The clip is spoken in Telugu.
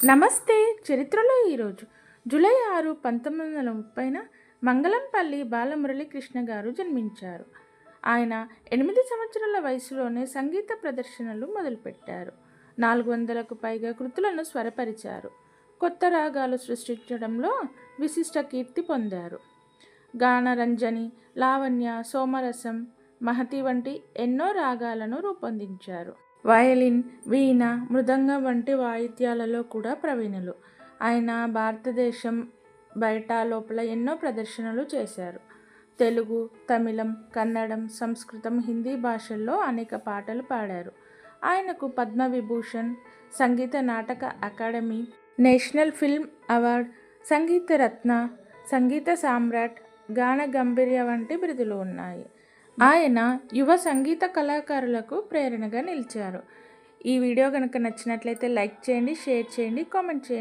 నమస్తే. చరిత్రలో ఈరోజు జూలై 6, 1930న మంగళంపల్లి బాలమురళీకృష్ణ గారు జన్మించారు. ఆయన 8 సంవత్సరాల వయసులోనే సంగీత ప్రదర్శనలు మొదలుపెట్టారు. 400కు పైగా కృతులను స్వరపరిచారు. కొత్త రాగాలు సృష్టించడంలో విశిష్ట కీర్తి పొందారు. గానరంజని, లావణ్య, సోమరసం, మహతి వంటి ఎన్నో రాగాలను రూపొందించారు. వయలిన్, వీణ, మృదంగం వంటి వాయిద్యాలలో కూడా ప్రవీణులు. ఆయన భారతదేశం బయట లోపల ఎన్నో ప్రదర్శనలు చేశారు. తెలుగు, తమిళం, కన్నడం, సంస్కృతం, హిందీ భాషల్లో అనేక పాటలు పాడారు. ఆయనకు Padma Vibhushan, Sangeet Natak academy, national film award, సంగీత రత్న, సంగీత సామ్రాట్, గాన గంభీర్య వంటి బిరుదులు ఉన్నాయి. ఆయన యువ సంగీత కళాకారులకు ప్రేరణగా నిలిచారు. ఈ వీడియో కనుక నచ్చినట్లయితే లైక్ చేయండి, షేర్ చేయండి, కామెంట్ చేయండి.